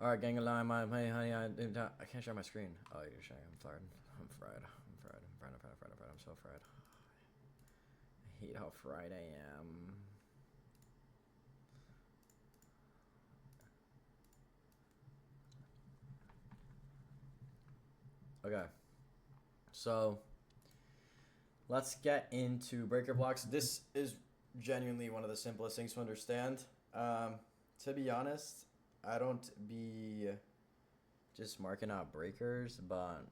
All right, gang, my honey, I can't share my screen. Oh, you're sharing. I'm fried. I'm fried. I'm fried. I'm fried. I'm fried. I'm fried. I'm fried. I'm so fried. I hate how fried I am. Okay, so let's get into breaker blocks. This is genuinely one of the simplest things to understand. To be honest, I don't be just marking out breakers, but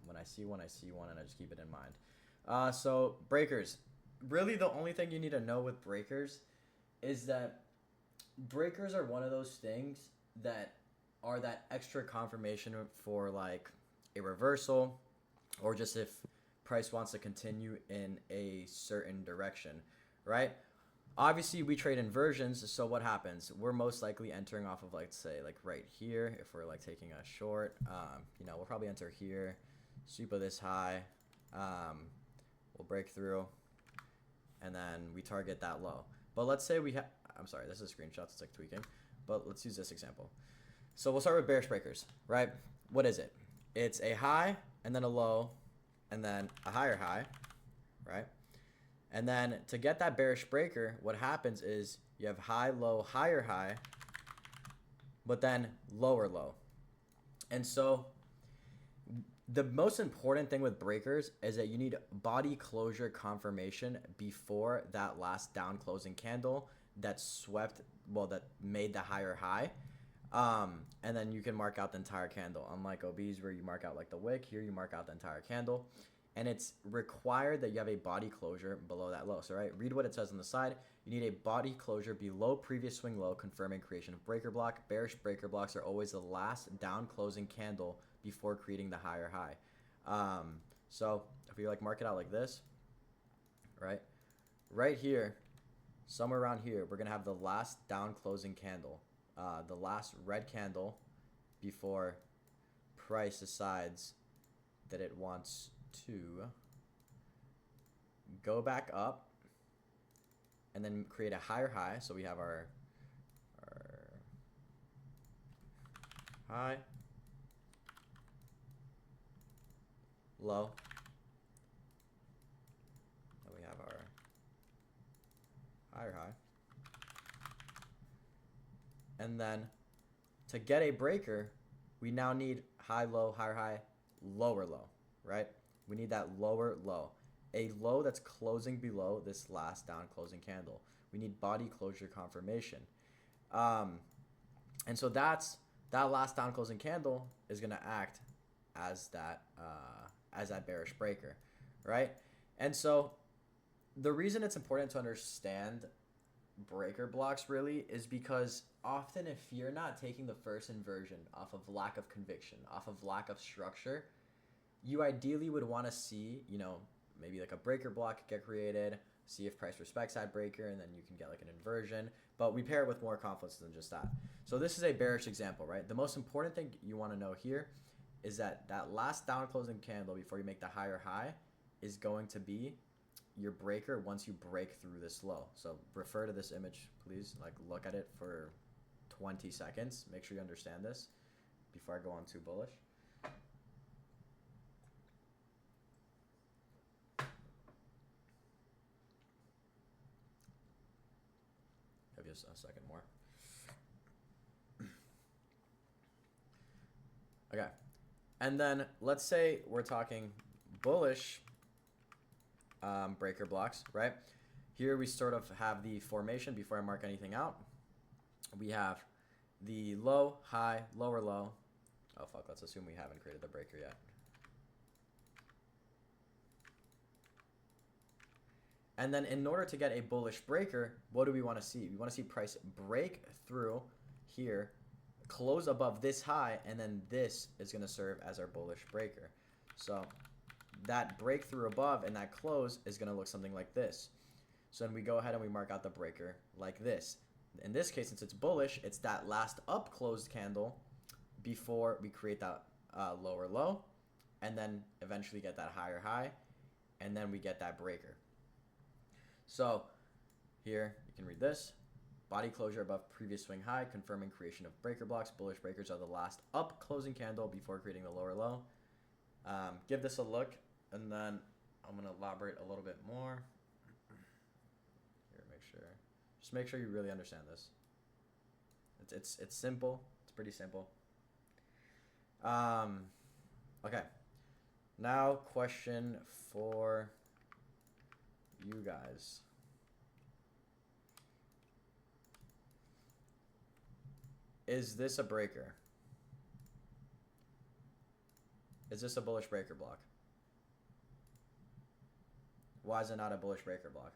when I see one, and I just keep it in mind. So breakers, really the only thing you need to know with breakers is that breakers are one of those things that are that extra confirmation for like a reversal or just if price wants to continue in a certain direction, right? Obviously we trade inversions, so what happens? We're most likely entering off of, like, say, like right here. If we're like taking a short, we'll probably enter here, sweep of this high, we'll break through, and then we target that low. But let's say we have, I'm sorry, this is a screenshot, it's like tweaking, but let's use this example. So we'll start with bearish breakers, right? What is it? It's a high and then a low and then a higher high, right? And then to get that bearish breaker, what happens is you have high, low, higher high, but then lower low. And so the most important thing with breakers is that you need body closure confirmation before that last down closing candle that swept, well, that made the higher high. And then you can mark out the entire candle. Unlike OBs where you mark out like the wick, here you mark out the entire candle. And it's required that you have a body closure below that low. So, right, read what it says on the side. You need a body closure below previous swing low, confirming creation of breaker block. Bearish breaker blocks are always the last down closing candle before creating the higher high. So if you like mark it out like this, right here, somewhere around here, we're gonna have the last down closing candle, the last red candle before price decides that it wants to go back up and then create a higher high. So we have our high, low, and we have our higher high. And then to get a breaker, we now need high, low, higher high, lower low, right? We need that lower low. A low that's closing below this last down closing candle. We need body closure confirmation. And so that last down closing candle is going to act as that bearish breaker, right? And so the reason it's important to understand breaker blocks really is because often if you're not taking the first inversion off of lack of conviction, off of lack of structure, you ideally would want to see, maybe like a breaker block get created, see if price respects that breaker, and then you can get like an inversion. But we pair it with more confidence than just that. So this is a bearish example, right? The most important thing you want to know here is that last down closing candle before you make the higher high is going to be your breaker once you break through this low. So refer to this image, please. Like, look at it for 20 seconds. Make sure you understand this before I go on too bullish. Give you a second more. Okay. And then let's say we're talking bullish breaker blocks, right? Here we sort of have the formation before I mark anything out. We have the low, high, lower low. Oh, fuck. Let's assume we haven't created the breaker yet. And then in order to get a bullish breaker, what do we want to see? We want to see price break through here, close above this high, and then this is going to serve as our bullish breaker. So that breakthrough above and that close is going to look something like this. So then we go ahead and we mark out the breaker like this. In this case, since it's bullish, it's that last up closed candle before we create that lower low, and then eventually get that higher high, and then we get that breaker. So here you can read this. Body closure above previous swing high, confirming creation of breaker blocks. Bullish breakers are the last up closing candle before creating the lower low. Give this a look, and then I'm going to elaborate a little bit more. Here, just make sure you really understand this. It's simple. It's pretty simple. Okay. Now, question for you guys. Is this a breaker? Is this a bullish breaker block? Why is it not a bullish breaker block?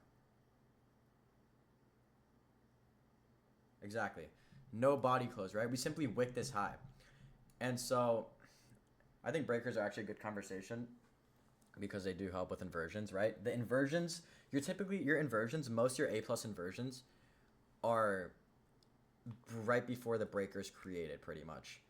Exactly. No body close, right? We simply wick this high. And so I think breakers are actually a good conversation because they do help with inversions, right? The inversions, your inversions, most of your A plus inversions are right before the breaker's created, pretty much.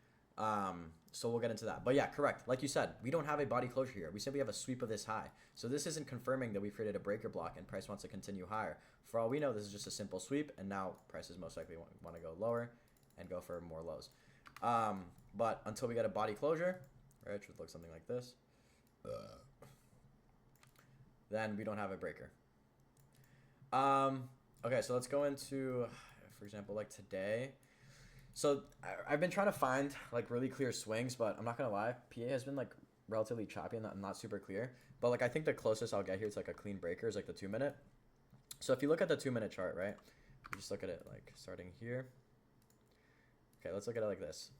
So we'll get into that. But yeah, correct. Like you said, we don't have a body closure here. We simply have a sweep of this high. So this isn't confirming that we've created a breaker block and price wants to continue higher. For all we know, this is just a simple sweep, and now prices most likely want to go lower and go for more lows. But until we get a body closure, right, which would look something like this, then we don't have a breaker. Okay, so let's go into, for example, like today. So I've been trying to find like really clear swings, but I'm not gonna lie, PA has been like relatively choppy and not super clear. But like I think the closest I'll get here to like a clean breaker is like the 2 minute. So if you look at the 2 minute chart, right, you just look at it like starting here. Okay, let's look at it like this.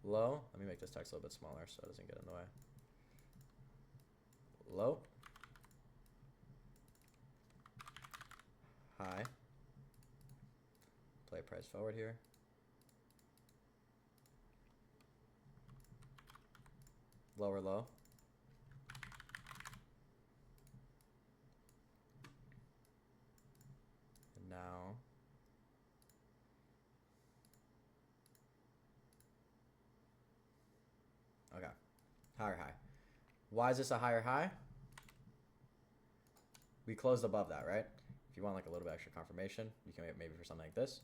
Low. Let me make this text a little bit smaller so it doesn't get in the way. Low. High. Play price forward here. Lower low. And now okay. Higher high. Why is this a higher high? We closed above that, right? If you want like a little bit extra confirmation, you can maybe for something like this.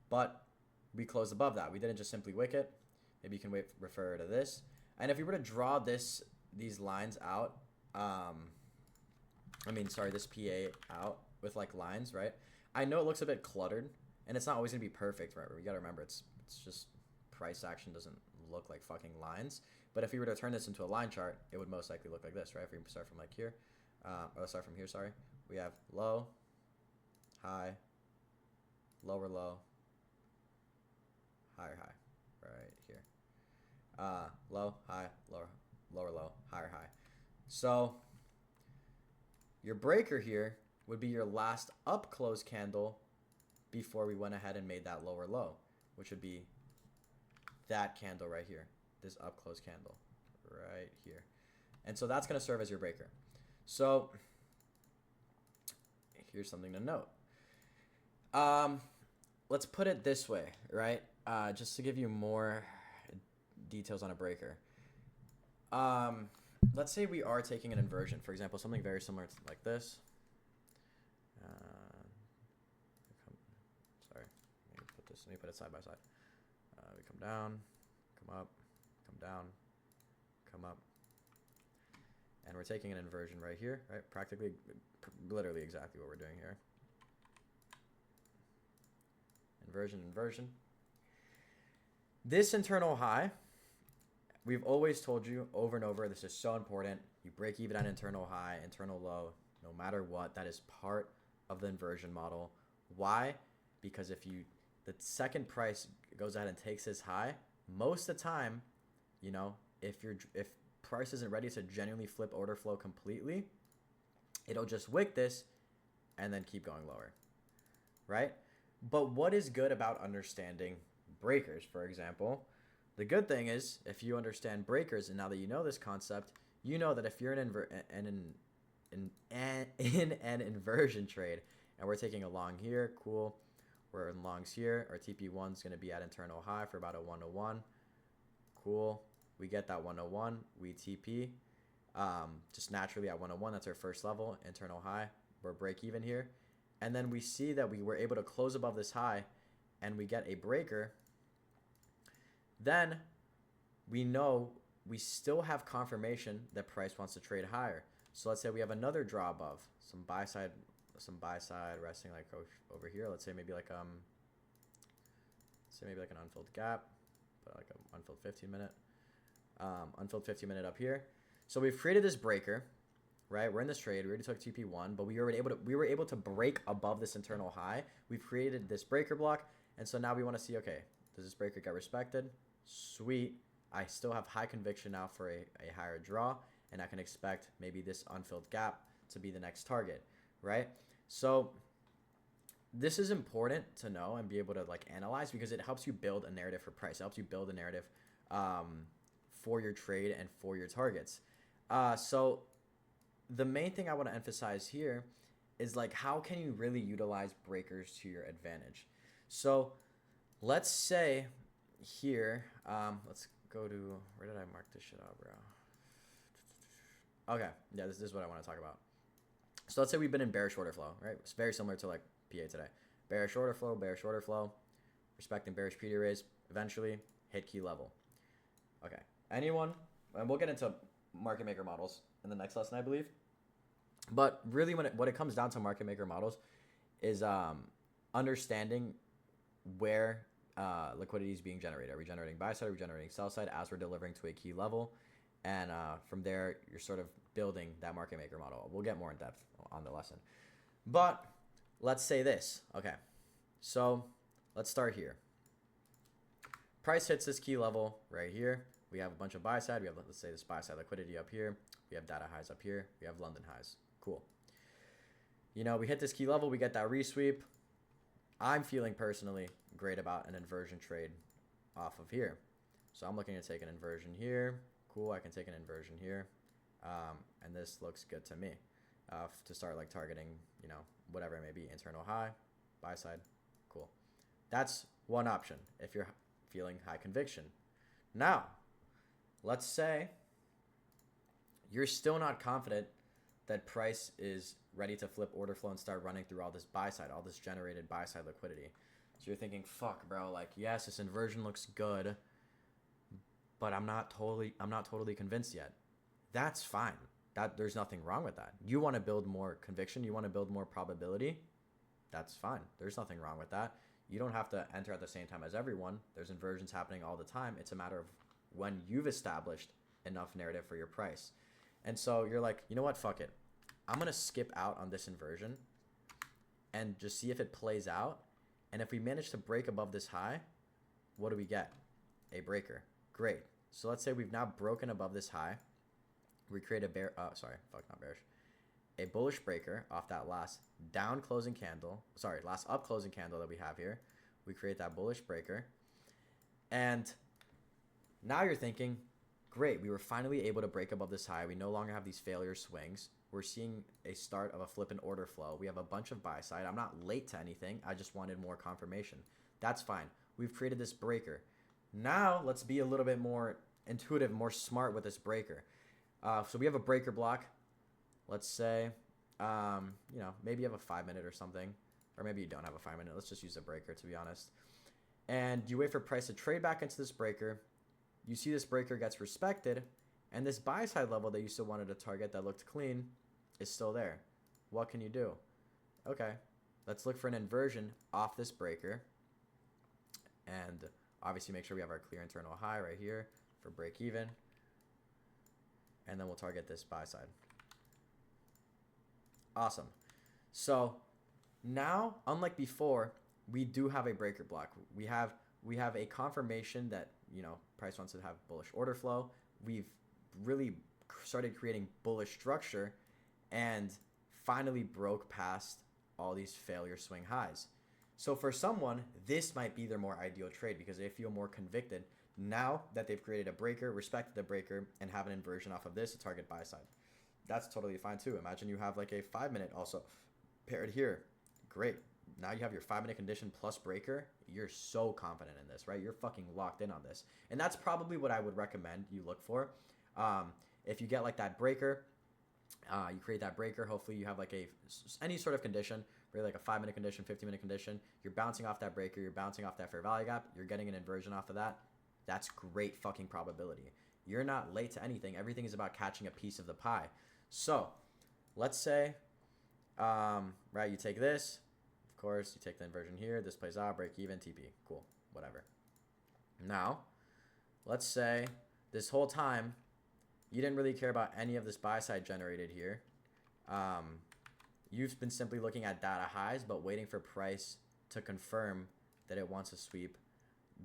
But we closed above that. We didn't just simply wick it. Maybe you can refer to this. And if you were to draw these lines out, this PA out with like lines, right? I know it looks a bit cluttered, and it's not always gonna be perfect, right? We gotta remember it's just price action doesn't look like fucking lines. But if we were to turn this into a line chart, it would most likely look like this, right? If we start from like here, start from here, sorry. We have low, high, lower low, higher high, right here. Low, high, lower low, higher high. So your breaker here would be your last up close candle before we went ahead and made that lower low, which would be that candle right here, this up close candle right here. And so that's going to serve as your breaker. So here's something to note. Let's put it this way, right? Just to give you more details on a breaker. Let's say we are taking an inversion, for example, something very similar to like this. Sorry, let me put it side by side. We come down, come up, come down, come up. And we're taking an inversion right here, right? Practically, literally exactly what we're doing here. Inversion, inversion. This internal high, we've always told you over and over, this is so important. You break even on internal high, internal low, no matter what. That is part of the inversion model. Why? Because if the second price goes ahead and takes this high, most of the time, you know, if price isn't ready to genuinely flip order flow completely, it'll just wick this and then keep going lower, right? But what is good about understanding breakers, for example? The good thing is if you understand breakers, and now that you know this concept, you know that if you're in an inversion trade and we're taking a long here, cool, we're in longs here, our TP1 is going to be at internal high for about a 101, cool. We get that 101, we TP, just naturally at 101, that's our first level, internal high, we're break even here. And then we see that we were able to close above this high and we get a breaker. Then we know we still have confirmation that price wants to trade higher. So let's say we have another draw above, some buy side resting like over here. Let's say maybe like an unfilled gap, but like an unfilled 15-minute, unfilled 15-minute up here. So we've created this breaker, right? We're in this trade. We already took TP1, but we were able to break above this internal high. We've created this breaker block, and so now we want to see, okay, does this breaker get respected? Sweet. I still have high conviction now for a higher draw, and I can expect maybe this unfilled gap to be the next target, right? So this is important to know and be able to like analyze because it helps you build a narrative for price. It helps you build a narrative for your trade and for your targets. So the main thing I want to emphasize here is like how can you really utilize breakers to your advantage? So let's say here, let's go to, where did I mark this shit out, bro? Okay, yeah, this is what I want to talk about. So let's say we've been in bearish order flow, right? It's very similar to like PA today. Bearish order flow, respecting bearish PD raise, eventually hit key level. Okay, anyone, and we'll get into market maker models in the next lesson, I believe. But really what it comes down to market maker models is understanding where liquidity is being generated. Are we generating buy side? Are we generating sell side as we're delivering to a key level? And from there, you're sort of building that market maker model. We'll get more in depth on the lesson. But let's say this. Okay, so let's start here. Price hits this key level right here. We have a bunch of buy side. We have, let's say, this buy side liquidity up here. We have data highs up here. We have London highs. Cool. You know, we hit this key level. We get that resweep. I'm feeling personally great about an inversion trade off of here. So I'm looking to take an inversion here. Cool, I can take an inversion here. And this looks good to me to start like targeting, you know, whatever it may be, internal high, buy side, cool. That's one option if you're feeling high conviction. Now, let's say you're still not confident that price is ready to flip order flow and start running through all this buy side, all this generated buy side liquidity. So you're thinking, fuck, bro, like, yes, this inversion looks good, but I'm not totally convinced yet. That's fine. There's nothing wrong with that. You want to build more conviction, you want to build more probability. That's fine. There's nothing wrong with that. You don't have to enter at the same time as everyone. There's inversions happening all the time. It's a matter of when you've established enough narrative for your price. And so you're like, you know what? Fuck it. I'm going to skip out on this inversion and just see if it plays out. And if we manage to break above this high, what do we get? A breaker. Great. So let's say we've now broken above this high. We create a a bullish breaker off that last down closing candle. Last up closing candle that we have here. We create that bullish breaker. And now you're thinking, great, we were finally able to break above this high. We no longer have these failure swings. We're seeing a start of a flip and order flow. We have a bunch of buy side. I'm not late to anything. I just wanted more confirmation. That's fine. We've created this breaker. Now let's be a little bit more intuitive, more smart with this breaker. So we have a breaker block. Let's say, you know, maybe you have a 5-minute or something, or maybe you don't have a 5-minute. Let's just use a breaker to be honest. And you wait for price to trade back into this breaker. You see this breaker gets respected, and this buy side level that you still wanted to target that looked clean is still there. What can you do? Okay, let's look for an inversion off this breaker, and obviously make sure we have our clear internal high right here for break even, and then we'll target this buy side. Awesome. So now, unlike before, we do have a breaker block. We have a confirmation that, you know, price wants to have bullish order flow. We've really started creating bullish structure and finally broke past all these failure swing highs. So for someone, this might be their more ideal trade because they feel more convicted now that they've created a breaker, respected the breaker, and have an inversion off of this to target buy side. That's totally fine too. Imagine you have like a 5-minute also paired here. Great. Now you have your 5-minute condition plus breaker. You're so confident in this, right? You're fucking locked in on this. And that's probably what I would recommend you look for. If you get like that breaker, You create that breaker. Hopefully you have like any sort of condition, really like a 5-minute condition, 15-minute condition. You're bouncing off that breaker. You're bouncing off that fair value gap. You're getting an inversion off of that. That's great fucking probability. You're not late to anything. Everything is about catching a piece of the pie. So let's say, right, you take this. Of course, you take the inversion here. This plays out, break even, TP. Cool, whatever. Now, let's say this whole time, you didn't really care about any of this buy side generated here. You've been simply looking at data highs, but waiting for price to confirm that it wants to sweep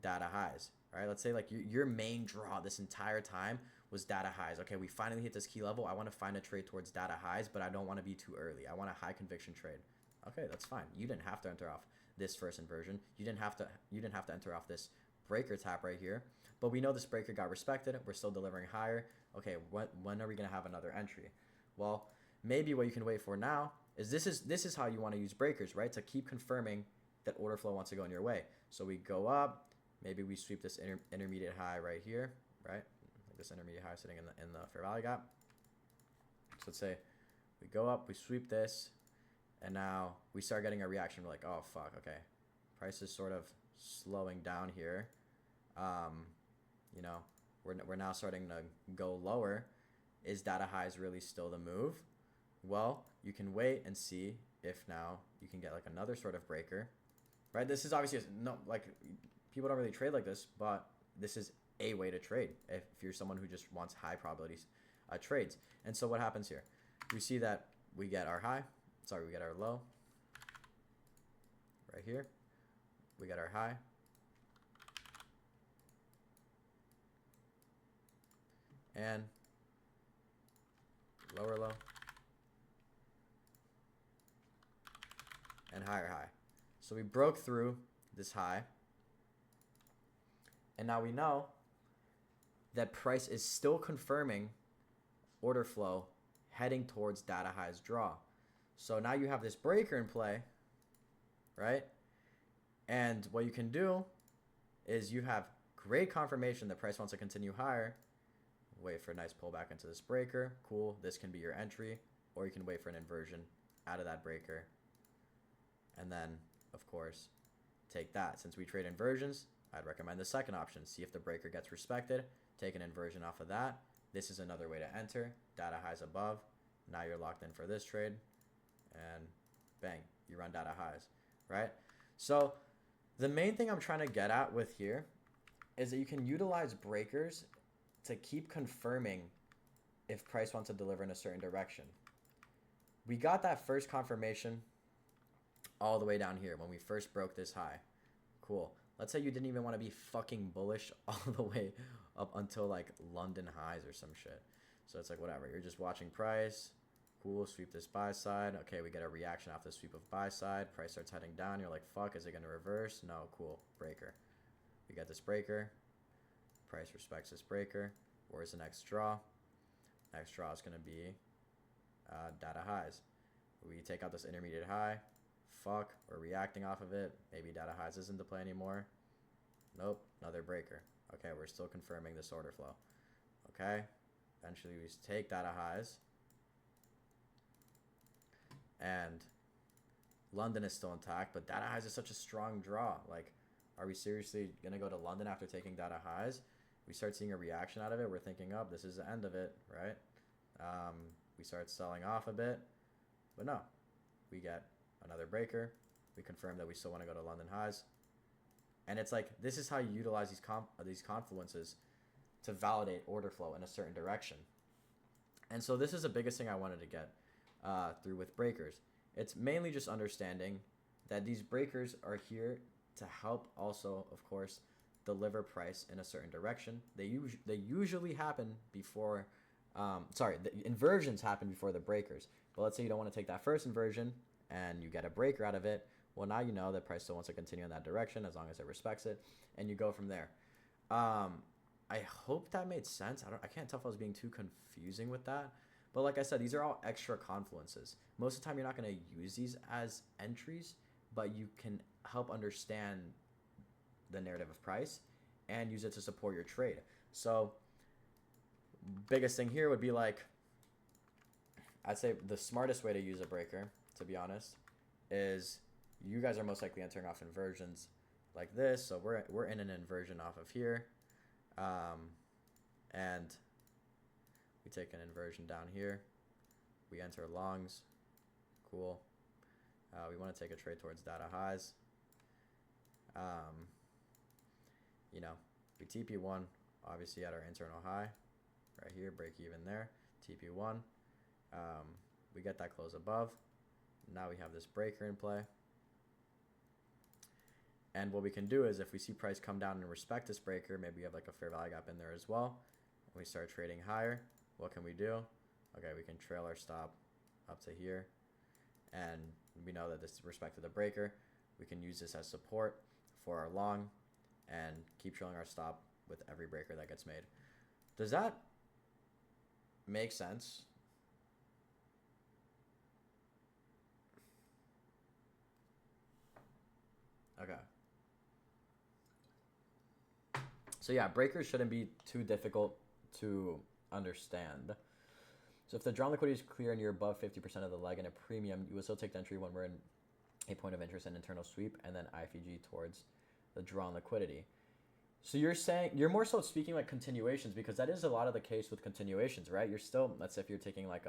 data highs. Right? Let's say like your main draw this entire time was data highs. Okay, we finally hit this key level. I want to find a trade towards data highs, but I don't want to be too early. I want a high conviction trade. Okay, that's fine. You didn't have to enter off this first inversion. You didn't have to enter off this breaker tap right here. But we know this breaker got respected. We're still delivering higher. Okay, when are we gonna have another entry? Well, maybe what you can wait for now is this is how you want to use breakers, right? To keep confirming that order flow wants to go in your way. So we go up. Maybe we sweep this intermediate high right here, right? Like this intermediate high sitting in the fair value gap. So let's say we go up, we sweep this, and now we start getting a reaction. We're like, oh fuck, okay, price is sort of slowing down here. You know, we're now starting to go lower. Is data highs really still the move? Well, you can wait and see if now you can get like another sort of breaker, right? This is obviously like people don't really trade like this, but this is a way to trade if you're someone who just wants high probabilities trades. And so what happens here? We see that we get our high. Sorry, we get our low right here. We get our high. And lower low. And higher high. So we broke through this high. And now we know that price is still confirming order flow heading towards data highs draw. So now you have this breaker in play, right? And what you can do is you have great confirmation that price wants to continue higher. Wait for a nice pullback into this breaker. Cool. This can be your entry. Or you can wait for an inversion out of that breaker. And then, of course, take that. Since we trade inversions, I'd recommend the second option. See if the breaker gets respected. Take an inversion off of that. This is another way to enter. Data highs above. Now you're locked in for this trade. And bang, you run data highs, right? So the main thing I'm trying to get at with here is that you can utilize breakers to keep confirming if price wants to deliver in a certain direction. We got that first confirmation all the way down here when we first broke this high. Cool. Let's say you didn't even want to be fucking bullish all the way up until like London highs or some shit. So it's like whatever. You're just watching price. Cool. Sweep this buy side. Okay, we get a reaction off the sweep of buy side. Price starts heading down. You're like, fuck, is it going to reverse? No. Cool. Breaker. We got this breaker. Price respects this breaker. Where's the next draw? Next draw is going to be data highs. We take out this intermediate high. Fuck, we're reacting off of it. Maybe data highs isn't the play anymore. Nope, another breaker. Okay, we're still confirming this order flow. Okay, eventually we take data highs. And London is still intact, but data highs is such a strong draw. Like, are we seriously going to go to London after taking data highs? We start seeing a reaction out of it. We're thinking, oh, this is the end of it, right? We start selling off a bit. But no, we get another breaker. We confirm that we still want to go to London highs. And it's like, this is how you utilize these confluences to validate order flow in a certain direction. And so this is the biggest thing I wanted to get through with breakers. It's mainly just understanding that these breakers are here to help also, of course, deliver price in a certain direction. They usually happen before, the inversions happen before the breakers. But let's say you don't want to take that first inversion and you get a breaker out of it. Well, now you know that price still wants to continue in that direction as long as it respects it, and you go from there. I hope that made sense. I can't tell if I was being too confusing with that. But like I said, these are all extra confluences. Most of the time, you're not going to use these as entries, but you can help understand the narrative of price and use it to support your trade. So biggest thing here would be like, I'd say the smartest way to use a breaker, to be honest, is you guys are most likely entering off inversions like this. So we're in an inversion off of here. And we take an inversion down here. We enter longs. Cool. We want to take a trade towards data highs. You know, we TP1 obviously at our internal high right here, break even there. TP1. We get that close above. Now we have this breaker in play. And what we can do is if we see price come down and respect this breaker, maybe we have like a fair value gap in there as well. And we start trading higher. What can we do? Okay, we can trail our stop up to here. And we know that this is respect to the breaker. We can use this as support for our long and keep trailing our stop with every breaker that gets made. Does that make sense? Okay. So yeah, breakers shouldn't be too difficult to understand. So if the drawn liquidity is clear and you're above 50% of the leg and a premium, you will still take the entry when we're in a point of interest and internal sweep, and then IFEG towards the drawn liquidity. So you're saying, you're more so speaking like continuations, because that is a lot of the case with continuations, right? You're still, let's say if you're taking like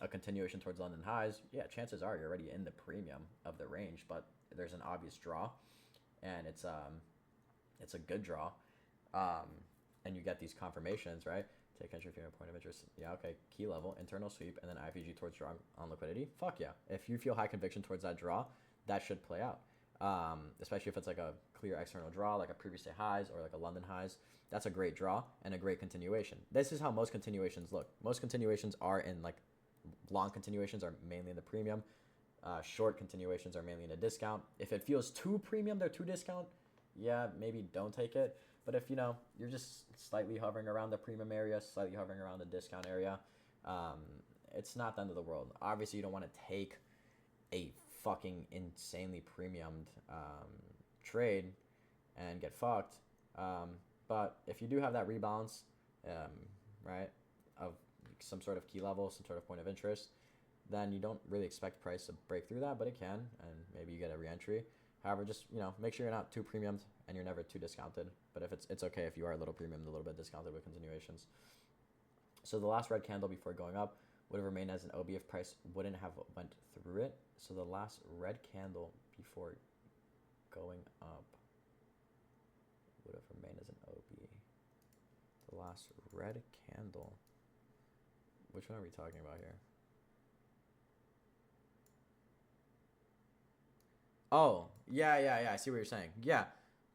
a continuation towards London highs, yeah, chances are you're already in the premium of the range, but there's an obvious draw, and it's a good draw, and you get these confirmations, right? Take entry from a point of interest. Yeah, okay. Key level, internal sweep, and then IFEG towards draw on liquidity. Fuck yeah. If you feel high conviction towards that draw, that should play out. Especially if it's like a clear external draw, like a previous day highs or like a London highs. That's a great draw and a great continuation. This is how most continuations look. Most continuations are in like long continuations are mainly in the premium. Short continuations are mainly in a discount. If it feels too premium, they're too discount. Yeah, maybe don't take it. But if, you know, you're just slightly hovering around the premium area, slightly hovering around the discount area, it's not the end of the world. Obviously, you don't want to take a fucking insanely premiumed trade and get fucked. But if you do have that rebalance, right, of some sort of key level, some sort of point of interest, then you don't really expect price to break through that, but it can, and maybe you get a re-entry. However, just, you know, make sure you're not too premiumed and you're never too discounted. But if it's okay if you are a little premiumed, a little bit discounted with continuations. So the last red candle before going up would have remained as an OB if price wouldn't have went through it. So the last red candle before going up would have remained as an OB. The last red candle. Which one are we talking about here? Oh, yeah. I see what you're saying. Yeah,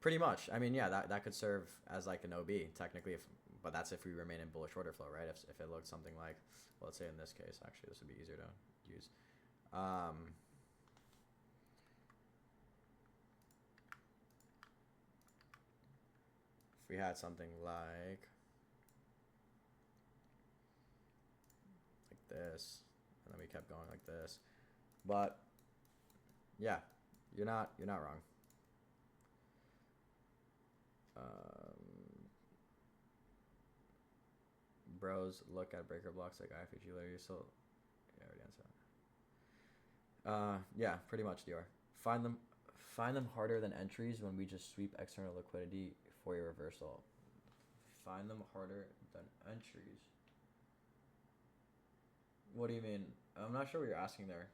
pretty much. I mean, yeah, that could serve as like an OB technically, but that's if we remain in bullish order flow, right? If it looked something like, well, let's say in this case, actually, this would be easier to use. If we had something like this, and then we kept going like this, but yeah, you're not wrong. Bros, look at breaker blocks like IFG later. You still, yeah, already answered. Yeah, pretty much, Dior. Find them harder than entries when we just sweep external liquidity for your reversal. Find them harder than entries. What do you mean? I'm not sure what you're asking there.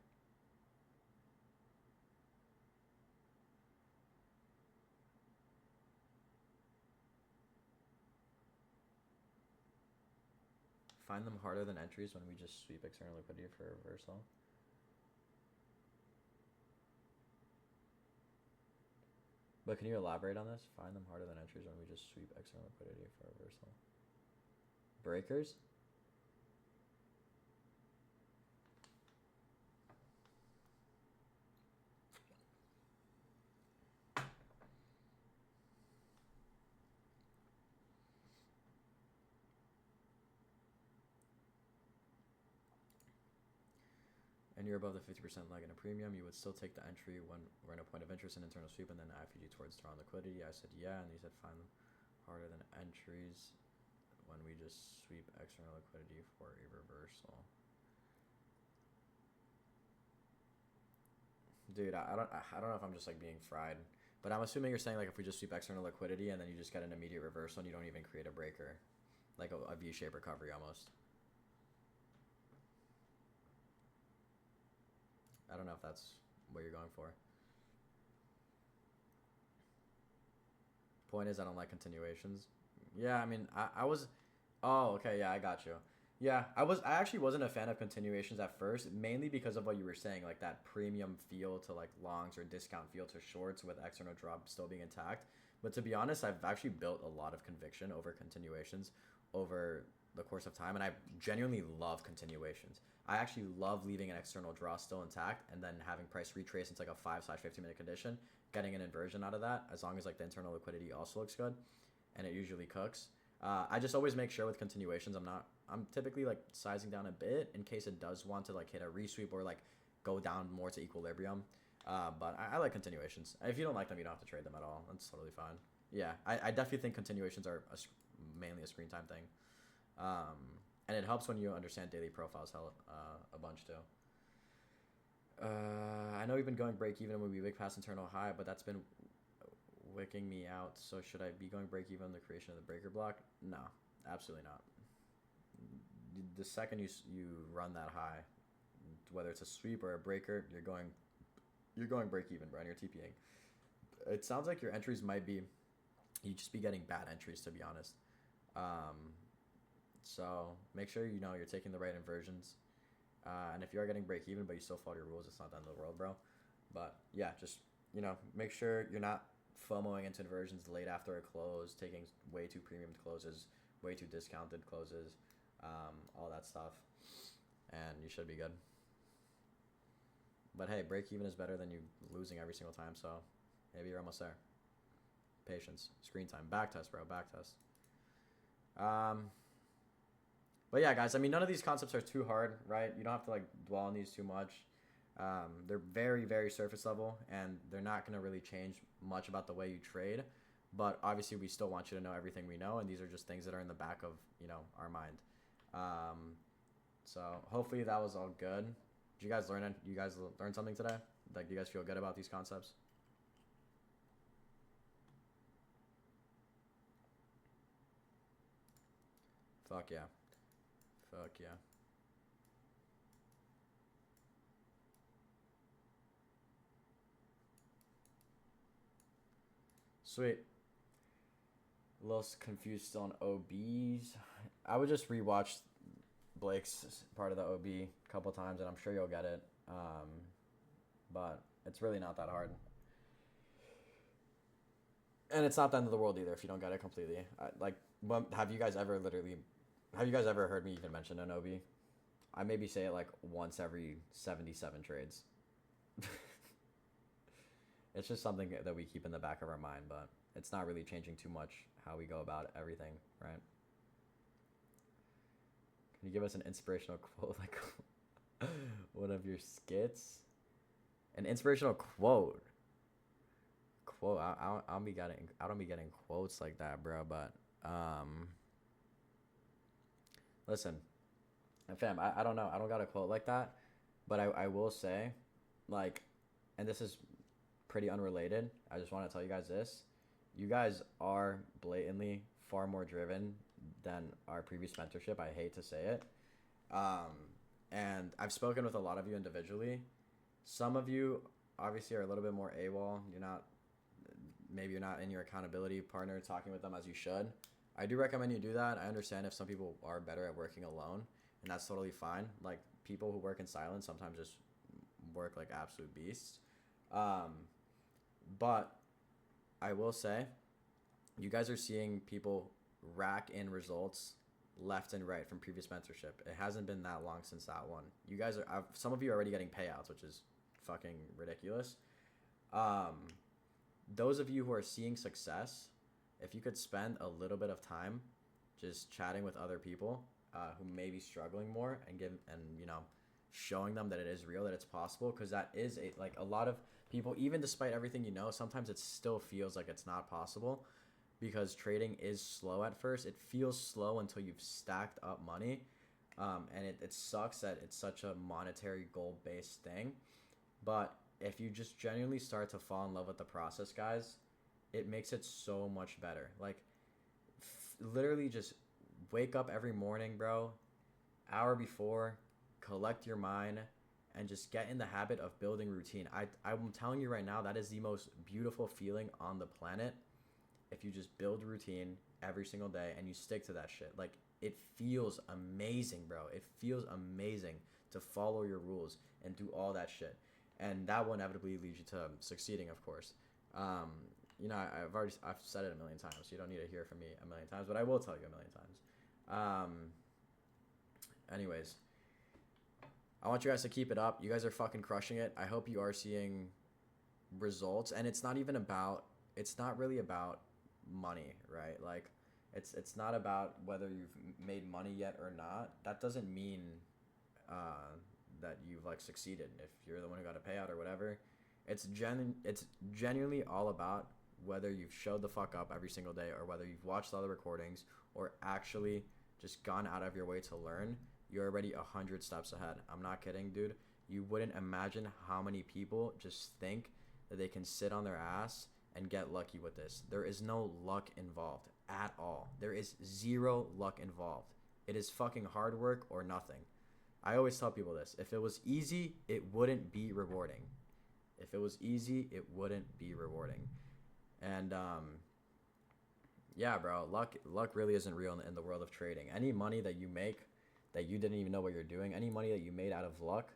Find them harder than entries when we just sweep external liquidity for reversal. But can you elaborate on this? Find them harder than entries when we just sweep external liquidity for reversal. Breakers? And you're above the 50% leg in a premium, you would still take the entry when we're in a point of interest and internal sweep, and then IFG towards drawn liquidity. I said yeah, and you said find them harder than entries when we just sweep external liquidity for a reversal. Dude, I don't know if I'm just like being fried, but I'm assuming you're saying like if we just sweep external liquidity and then you just get an immediate reversal and you don't even create a breaker, like a V-shaped recovery almost. I don't know if that's what you're going for. Point is, I don't like continuations. Yeah, I mean, I was. Oh, okay, yeah, I got you. Yeah, I actually wasn't a fan of continuations at first, mainly because of what you were saying, like that premium feel to like longs or discount feel to shorts with external drop still being intact. But to be honest, I've actually built a lot of conviction over continuations over the course of time, and I genuinely love continuations. I actually love leaving an external draw still intact and then having price retrace into like a 5/15 minute condition, getting an inversion out of that, as long as like the internal liquidity also looks good, and it usually cooks. I just always make sure with continuations I'm typically like sizing down a bit in case it does want to like hit a resweep or like go down more to equilibrium. But I like continuations. If you don't like them, you don't have to trade them at all. That's totally fine. Yeah, I definitely think continuations are mainly a screen time thing. Um, and it helps when you understand daily profiles a bunch too. I know we've been going break even when we wick past internal high, but that's been wicking me out. So should I be going break even on the creation of the breaker block? No, absolutely not. The second you run that high, whether it's a sweep or a breaker, you're going break even, bro, and you're TPing. It sounds like your entries might be you just be getting bad entries, to be honest. Um, so make sure you know you're taking the right inversions. And if you are getting break even but you still follow your rules, it's not the end of the world, bro. But yeah, just make sure you're not FOMOing into inversions late after a close, taking way too premium closes, way too discounted closes, all that stuff, and you should be good. But hey, break even is better than you losing every single time, so maybe you're almost there. Patience, screen time, back test, bro, back test. Um, but yeah, guys, I mean, none of these concepts are too hard, right? You don't have to like dwell on these too much. They're very, very surface level, and they're not going to really change much about the way you trade. But obviously, we still want you to know everything we know, and these are just things that are in the back of our mind. Um, so hopefully that was all good. Did you guys learn it? You guys learn something today? Like, do you guys feel good about these concepts? Fuck yeah. Fuck yeah. Sweet. A little confused still on OBs. I would just rewatch Blake's part of the OB a couple times, and I'm sure you'll get it. But it's really not that hard, and it's not the end of the world either if you don't get it completely. Have you guys ever heard me even mention an OB? I maybe say it like once every 77 trades. It's just something that we keep in the back of our mind, but it's not really changing too much how we go about everything, right? Can you give us an inspirational quote, like one of your skits? An inspirational quote. Quote. I don't be getting quotes like that, bro. But listen, fam. I don't know. I don't got a quote like that, but I will say, like, and this is pretty unrelated. I just want to tell you guys this. You guys are blatantly far more driven than our previous mentorship. I hate to say it. Um, and I've spoken with a lot of you individually. Some of you obviously are a little bit more AWOL. Maybe you're not in your accountability partner talking with them as you should. I do recommend you do that. I understand if some people are better at working alone, and that's totally fine. Like, people who work in silence sometimes just work like absolute beasts. Um, but I will say, you guys are seeing people rack in results left and right from previous mentorship. It hasn't been that long since that one. You guys are, some of you are already getting payouts, which is fucking ridiculous. Those of you who are seeing success, if you could spend a little bit of time just chatting with other people who may be struggling more and showing them that it is real, that it's possible, because that is a lot of people, even despite everything sometimes it still feels like it's not possible, because trading is slow at first. It feels slow until you've stacked up money, and it sucks that it's such a monetary goal-based thing, but if you just genuinely start to fall in love with the process, guys, it makes it so much better. Like, literally just wake up every morning, bro, hour before, collect your mind, and just get in the habit of building routine. I'm telling you right now, that is the most beautiful feeling on the planet. If you just build routine every single day and you stick to that shit, like, it feels amazing, bro. It feels amazing to follow your rules and do all that shit, and that will inevitably lead you to succeeding, of course. Um, I've said it a million times, so you don't need to hear from me a million times, but I will tell you a million times. Anyways, I want you guys to keep it up. You guys are fucking crushing it. I hope you are seeing results, and it's not even about. It's not really about money, right? Like, it's not about whether you've made money yet or not. That doesn't mean uh, that you've like succeeded. If you're the one who got a payout or whatever, it's genuinely all about whether you've showed the fuck up every single day or whether you've watched all the recordings or actually just gone out of your way to learn. You're already 100 steps ahead. I'm not kidding, dude. You wouldn't imagine how many people just think that they can sit on their ass and get lucky with this. There is no luck involved at all. There is zero luck involved. It is fucking hard work or nothing. I always tell people this. If it was easy, it wouldn't be rewarding. If it was easy, it wouldn't be rewarding. And yeah, bro, luck really isn't real in the world of trading. Any money that you make that you didn't even know what you're doing, any money that you made out of luck,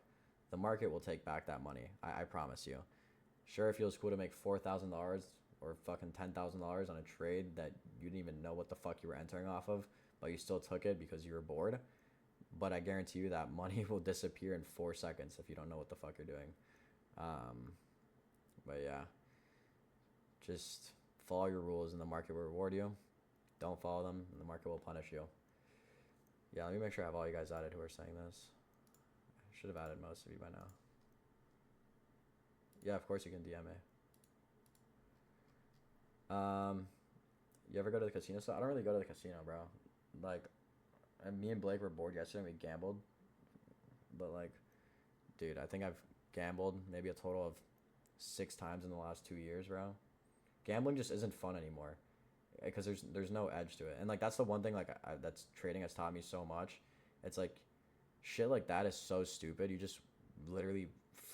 the market will take back that money. I promise you. Sure, it feels cool to make $4,000 or fucking $10,000 on a trade that you didn't even know what the fuck you were entering off of, but you still took it because you were bored. But I guarantee you that money will disappear in 4 seconds if you don't know what the fuck you're doing. But yeah, just follow your rules and the market will reward you. Don't follow them and the market will punish you. Yeah, let me make sure I have all you guys added who are saying this. I should have added most of you by now. Yeah, of course you can DM me. You ever go to the casino? So I don't really go to the casino, bro. Like, and me and Blake were bored yesterday and we gambled. But like, dude, I think I've gambled maybe a total of 6 times in the last 2 years, bro. Gambling just isn't fun anymore because there's no edge to it, and like that's the one thing like that's trading has taught me so much. It's like shit like that is so stupid. You just literally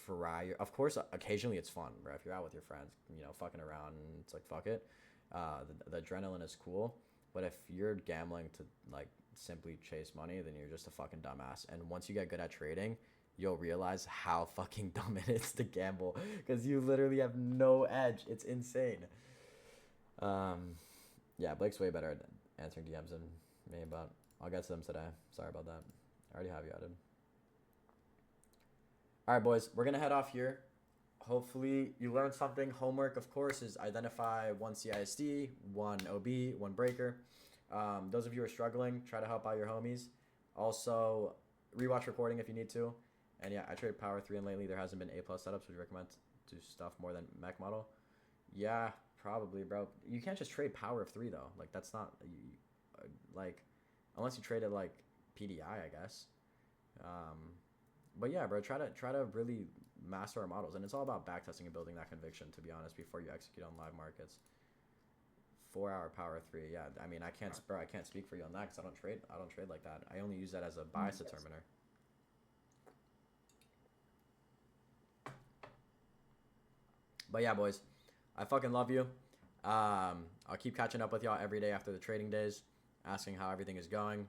fry your. Of course, occasionally it's fun, bro. If you're out with your friends, you know, fucking around, and it's like fuck it. The adrenaline is cool, but if you're gambling to like simply chase money, then you're just a fucking dumbass. And once you get good at trading, you'll realize how fucking dumb it is to gamble because you literally have no edge. It's insane. Yeah, Blake's way better at answering DMs than me, but I'll get to them today. Sorry about that. I already have you added. All right, boys, we're gonna head off here. Hopefully you learned something. Homework, of course, is identify one CISD, one OB, one breaker. Those of you who are struggling, try to help out your homies. Also, rewatch recording if you need to. And yeah, I trade Power 3 and lately there hasn't been A+ setups. Would you recommend to stuff more than mech model? Yeah, probably, bro. You can't just trade Power of 3 though. Like that's not like unless you trade it like PDI, I guess. But yeah, bro, try to really master our models, and it's all about backtesting and building that conviction. To be honest, before you execute on live markets. 4-hour Power 3. Yeah, I mean, I can't speak for you on that because I don't trade like that. I only use that as a bias determiner. But yeah, boys, I fucking love you. I'll keep catching up with y'all every day after the trading days, asking how everything is going.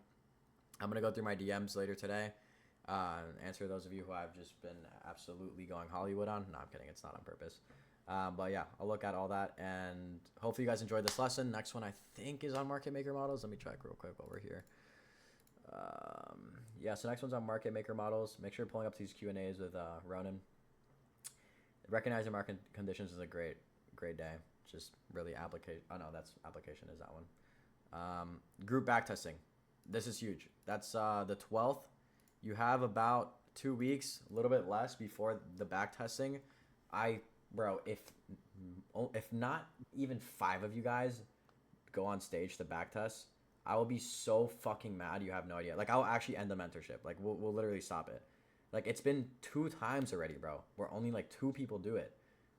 I'm gonna go through my DMs later today, answer those of you who I've just been absolutely going Hollywood on. No, I'm kidding. It's not on purpose. But yeah, I'll look at all that, and hopefully you guys enjoyed this lesson. Next one I think is on market maker models. Let me check real quick over here. Yeah, so next one's on market maker models. Make sure you're pulling up these Q&As with Ronan. Recognizing market conditions is a great day. Just really application. Oh no, that's application is that one. Group backtesting. This is huge. That's the 12th. You have about 2 weeks, a little bit less before the backtesting. Bro, if not even 5 of you guys go on stage to backtest, I will be so fucking mad. You have no idea. Like I'll actually end the mentorship. Like we'll literally stop it. Like, it's been 2 times already, bro. Where only like 2 people do it.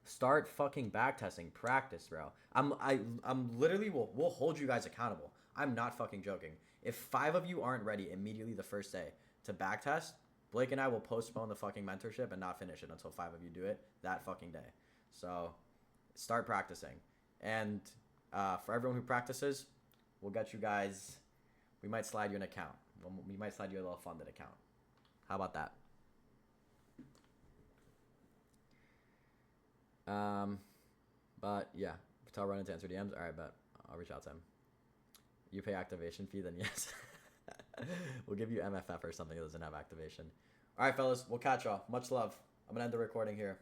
Start fucking backtesting. Practice, bro. I'm literally we'll hold you guys accountable. I'm not fucking joking. If 5 of you aren't ready immediately the first day to backtest, Blake and I will postpone the fucking mentorship and not finish it until 5 of you do it that fucking day. So start practicing. And for everyone who practices, we'll get you guys. We might slide you an account. We might slide you a little funded account. How about that? But yeah, tell Ronan to answer DMs. All right, bet I'll reach out to him. You pay activation fee, then yes. We'll give you MFF or something that doesn't have activation. All right, fellas, we'll catch y'all. Much love. I'm gonna end the recording here.